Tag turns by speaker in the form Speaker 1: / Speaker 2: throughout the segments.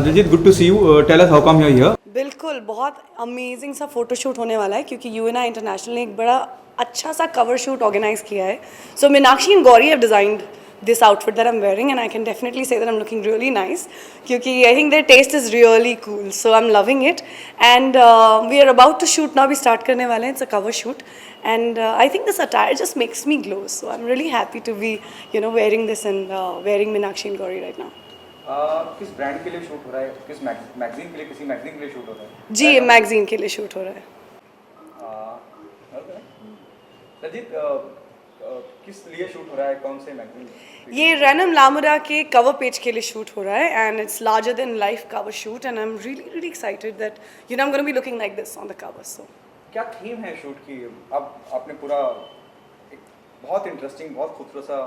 Speaker 1: Diljit, good to see you. Tell us how come you're here.
Speaker 2: बिल्कुल बहुत amazing सा photoshoot होने वाला है क्योंकि यूएनआई इंटरनेशनल ने एक बड़ा अच्छा सा कवर शूट ऑर्गेनाइज किया है. So Meenakshi and Gauri have designed this outfit that I'm wearing and I can definitely say that I'm looking really nice क्योंकि I think their taste is really cool, so I'm loving it and we are about to shoot now. We start करने वाले हैं. It's a cover shoot and I think this attire just makes me glow, so I'm really happy to be wearing this and wearing Meenakshi and Gauri right now.
Speaker 1: किस brand के लिए shoot हो रहा है? किस मैगजीन के लिए, किसी मैगजीन के लिए शूट हो रहा है?
Speaker 2: जी, मैगजीन के लिए शूट हो रहा है.
Speaker 1: दिलजीत, किस लिए शूट हो रहा है? कौन से मैगजीन?
Speaker 2: ये रैनम लामुरा के कवर पेज के लिए शूट हो रहा है and it's larger than life cover shoot and I am really excited that I am gonna be looking like this on the cover. So
Speaker 1: क्या थीम है शूट की? अब आपने पूरा एक बहुत इंटरेस्टिंग, बहुत खूबसूरत सा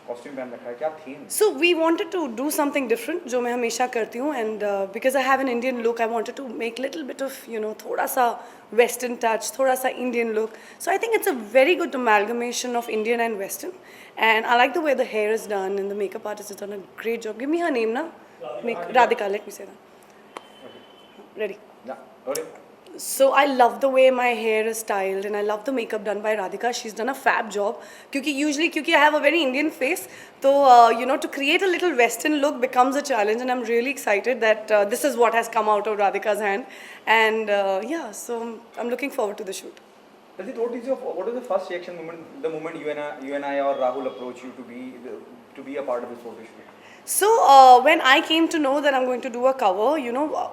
Speaker 1: कॉस्ट्यूम पहन रखा है. क्या theme?
Speaker 2: So we wanted to do something different जो मैं हमेशा करती हूँ and because I have an Indian look I wanted to make little bit of थोड़ा सा वेस्टर्न टच, थोड़ा सा Indian look. So I think it's a very good amalgamation of Indian and western and I like the way the hair is done and the makeup artist is done a great job. Give me her name ना. Radhika, let me say that. Ready?
Speaker 1: Yeah.
Speaker 2: So I love the way my hair is styled and I love the makeup done by Radhika. She's done a fab job. Because I have a very Indian face, so to create a little Western look becomes a challenge, and I'm really excited that this is what has come out of Radhika's hand. And so I'm looking forward to the shoot.
Speaker 1: Diljit, what is the first reaction the moment you and I or Rahul approach you to be a part of this photo shoot?
Speaker 2: So when I came to know that I'm going to do a cover,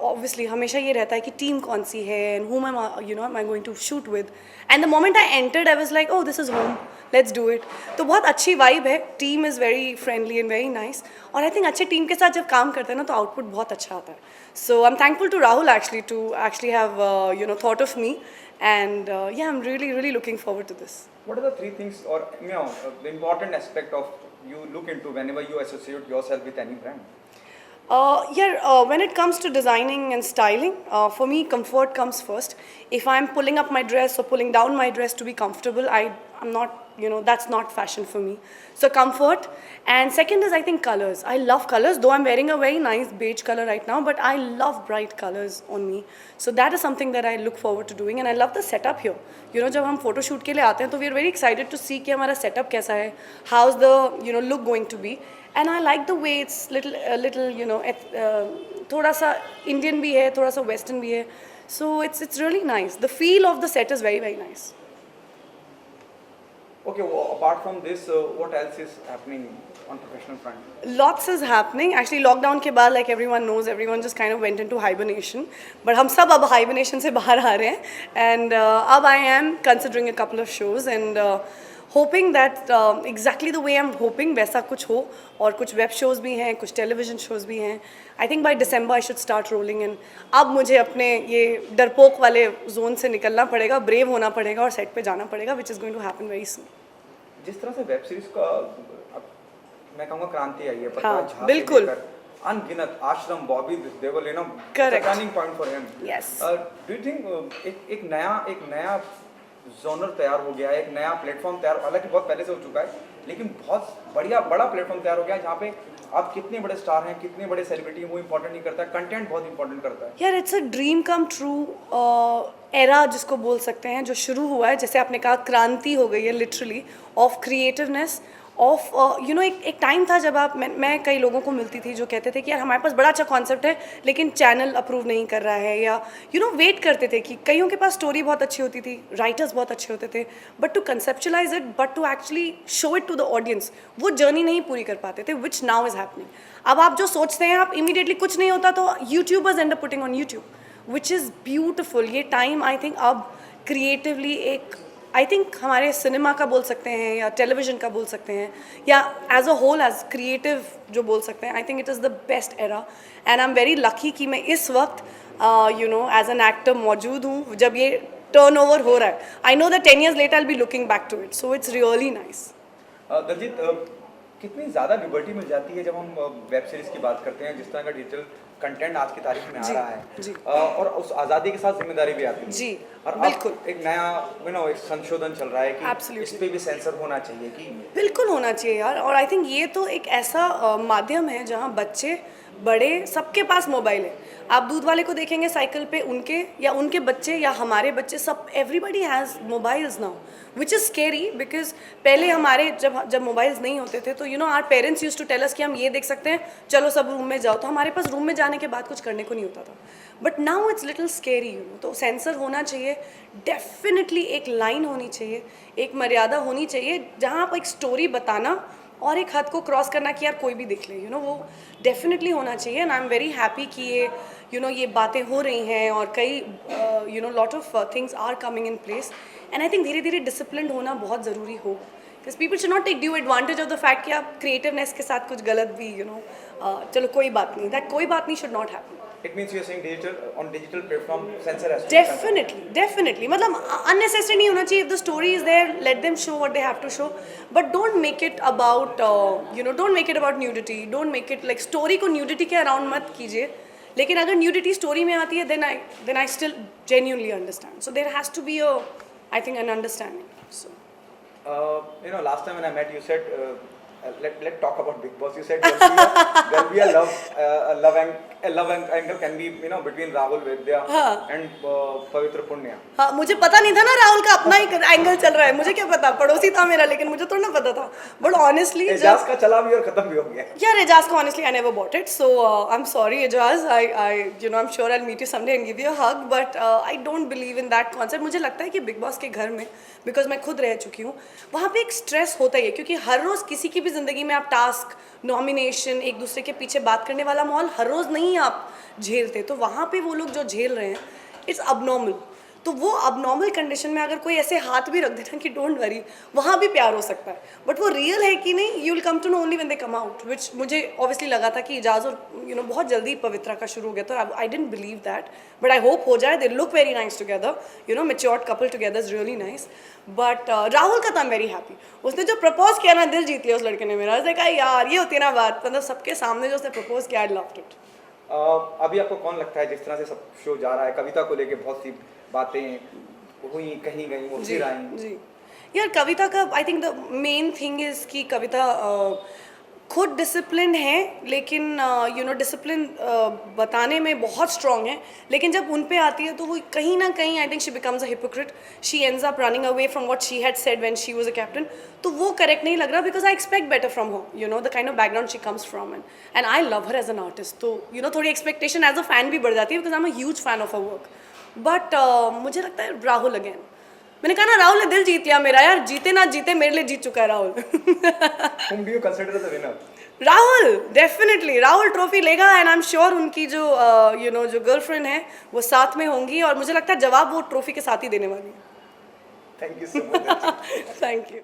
Speaker 2: obviously हमेशा ये रहता है कि team कौन सी है and whom am I going to shoot with. And the moment I entered, I was like, oh, this is home, let's do it. तो बहुत अच्छी vibe है. Team is very friendly and very nice. और I think अच्छे team के साथ जब काम करते हैं ना तो output बहुत अच्छा आता है. So I'm thankful to Rahul to have thought of me. And I'm really looking forward to this.
Speaker 1: What are the three things or the important aspect of you look into whenever you associate yourself with any brand?
Speaker 2: When it comes to designing and styling, for me comfort comes first. If I'm pulling up my dress or pulling down my dress to be comfortable, I'm not, that's not fashion for me. So comfort. And second is I think colors. I love colors, though I'm wearing a very nice beige color right now, but I love bright colors on me. So that is something that I look forward to doing and I love the setup here. जब हम photo shoot के लिए आते हैं तो we are very excited to see कि हमारा setup कैसा है, how's the look going to be. And I like the way it's little थोड़ा सा Indian भी है, थोड़ा सा Western भी है. So it's really nice. The feel of the set is very very nice.
Speaker 1: Okay, well, apart from this, what else is happening on professional front?
Speaker 2: Lots is happening. Actually, lockdown के बाद, like everyone knows, everyone just kind of went into hibernation. But हम सब अब hibernation से बाहर आ रहे हैं. And अब I am considering a couple of shows and hoping that exactly the way I'm hoping वैसा कुछ हो. और कुछ web shows भी हैं, कुछ television shows भी हैं. I think by December I should start rolling in. अब मुझे अपने ये डरपोक वाले zone से निकलना पड़ेगा, brave होना पड़ेगा और set पे जाना पड़ेगा, which is going to happen very soon.
Speaker 1: जिस तरह से वेब सीरीज का मैं कहूँगा क्रांति आई है, प्रकाश झा
Speaker 2: बिल्कुल
Speaker 1: अनगिनत आश्रम Bobby Deol turning point for him.
Speaker 2: Yes.
Speaker 1: Do you think एक नया जोनर तैयार हो गया है, एक नया प्लेटफॉर्म तैयार, हालांकि बहुत पहले से हो चुका है, लेकिन बहुत बड़ा प्लेटफॉर्म तैयार हो गया है जहाँ पे आप कितने बड़े स्टार हैं, कितने बड़े सेलिब्रिटी हैं वो इंपॉर्टेंट नहीं करता है, कंटेंट बहुत इंपॉर्टेंट करता है.
Speaker 2: यार it's a dream come true era जिसको बोल सकते हैं जो शुरू हुआ है. जैसे आपने कहा क्रांति हो गई है लिटरली ऑफ क्रिएटिवनेस ऑफ एक टाइम था जब मैं कई लोगों को मिलती थी जो कहते थे कि यार हमारे पास बड़ा अच्छा कॉन्सेप्ट है लेकिन चैनल अप्रूव नहीं कर रहा है, या वेट करते थे कि कईयों के पास स्टोरी बहुत अच्छी होती थी, राइटर्स बहुत अच्छे होते थे, but to conceptualise it, but to actually show it to the audience, वो जर्नी नहीं पूरी कर पाते थे, विच नाउ इज़ हैपनिंग. अब आप जो सोचते हैं आप इमीडिएटली कुछ नहीं होता तो YouTubers and up putting on YouTube, which is beautiful. ये टाइम आई थिंक अब क्रिएटिवली एक आई थिंक हमारे सिनेमा का बोल सकते हैं या टेलीविज़न का बोल सकते हैं या as a whole as creative जो बोल सकते हैं, I think it is the best era. And I am very lucky कि मैं इस वक्त एज एन एक्टर मौजूद हूँ जब ये टर्न ओवर हो रहा है. I know that 10 years later I'll be looking back to it, so it's really nice.
Speaker 1: Daljit, कितनी ज़्यादा लिबर्टी मिल जाती है जब हम वेब सीरीज़ की बात करते हैं, जिस तरह का डिजिटल कंटेंट आज की तारीख में आ रहा है, और उस आज़ादी के साथ जिम्मेदारी भी आती है
Speaker 2: जी,
Speaker 1: और
Speaker 2: बिल्कुल.
Speaker 1: एक नया एक संशोधन चल रहा है कि
Speaker 2: Absolutely.
Speaker 1: इस पे भी सेंसर होना चाहिए कि
Speaker 2: बिल्कुल होना चाहिए यार. और आई थिंक ये तो एक ऐसा माध्यम है जहाँ बच्चे बड़े सबके पास मोबाइल है. आप दूध वाले को देखेंगे साइकिल पे, उनके बच्चे या हमारे बच्चे, सब everybody has mobiles now, which is scary. Because पहले हमारे जब मोबाइल्स नहीं होते थे तो our parents use to tell us कि हम ये देख सकते हैं, चलो सब रूम में जाओ, तो हमारे पास रूम में जाने के बाद कुछ करने को नहीं होता था. But now it's little scary. तो सेंसर होना चाहिए डेफिनेटली. एक लाइन होनी चाहिए, एक मर्यादा होनी चाहिए जहाँ आप एक स्टोरी बताना और एक हद को क्रॉस करना कि यार कोई भी देख ले, वो डेफिनेटली होना चाहिए. And I am very happy कि ये बातें हो रही हैं और कई lot of things are coming in place. And I think धीरे धीरे डिसिप्लिन होना बहुत ज़रूरी होगा, because people should not take due advantage of the fact कि आप क्रिएटिवनेस के साथ कुछ गलत भी चलो कोई बात नहीं, दैट कोई बात नहीं should not happen.
Speaker 1: It means you're saying digital platform censor has to be
Speaker 2: Definitely. मतलब unnecessary नहीं होना चाहिए. If the story is there, let them show what they have to show. But don't make it about, don't make it about nudity. Don't make it like story को nudity के around मत कीजिए. लेकिन अगर nudity story में आती है, then I still genuinely understand. So there has to be I think an understanding. So.
Speaker 1: Last time when I met, you said, let's talk about Big Boss. You said there'll be a love angle can be between Rahul Vedya and Pavitra Punya.
Speaker 2: हाँ, मुझे पता नहीं था ना राहुल का अपना ही angle चल रहा है. मुझे क्या पता, पड़ोसी था मेरा, लेकिन मुझे थोड़ा ना पता था. बट ऑनेस्टली
Speaker 1: एजाज का चला भी और खत्म भी हो गया
Speaker 2: यार. एजाज का honestly I never bought it, so I am sorry Ejaz. I am sure I will meet you someday and give you a hug, but I don't believe in that concept. मुझे लगता है कि बिग बॉस के घर में, because मैं खुद रह चुकी हूँ, वहाँ पे एक स्ट्रेस होता ही है, क्योंकि हर रोज़ किसी की भी ज़िंदगी में आप टास्क, नॉमिनेशन, एक दूसरे के पीछे बात करने वाला माहौल हर रोज़ नहीं आप झेलते. तो वहाँ पे वो लोग जो झेल रहे हैं, इट्स अबनॉर्मल. तो वो अबनॉर्मल कंडीशन में अगर कोई ऐसे हाथ भी रख देना कि डोंट वरी, वहाँ भी प्यार हो सकता है. बट वो रियल है कि नहीं, you will come to know only when they come out. Which मुझे ऑब्वियसली लगा था कि इजाज़ और बहुत जल्दी पवित्रा का शुरू हो गया था. I didn't believe that, but I hope हो जाए. They look very nice together, matured couple together is really nice. But Rahul का तो आई एम वेरी हैप्पी. उसने जो प्रपोज किया ना, दिल जीत लिया उस लड़के ने मेरा. देखा यार, ये होती है ना बात, मतलब सबके सामने जो उसने प्रपोज किया, आई लव्ड इट.
Speaker 1: अभी आपको कौन लगता है, जिस तरह से सब शो जा रहा है, कविता को लेके बहुत सी बातें हुई, कहीं गई, वो फिर आई.
Speaker 2: जी यार, कविता का I think the main thing is कि कविता खुद डिसिप्लिन है, लेकिन डिसिप्लिन बताने में बहुत स्ट्रॉन्ग है, लेकिन जब उन पे आती है तो वो कहीं ना कहीं I think she becomes a hypocrite. She ends up running away from what she had said when she was a captain. तो वो करेक्ट नहीं लग रहा, because I expect better from her, the kind of background she comes from. And I love her as an artist. तो थोड़ी expectation as a fan भी बढ़ जाती है, because I am a huge fan of her work. But मुझे लगता है Rahul again. मैंने कहा ना, राहुल ने दिल जीत लिया मेरा यार. जीते ना जीते मेरे लिए जीत चुका है Rahul.
Speaker 1: Whom do you consider the winner?
Speaker 2: Rahul, definitely Rahul trophy लेगा. एंड आई एम श्योर उनकी जो जो गर्लफ्रेंड है वो साथ में होंगी, और मुझे लगता है जवाब वो ट्रॉफी के साथ ही देने वाली है.
Speaker 1: Thank you so much.
Speaker 2: Thank you.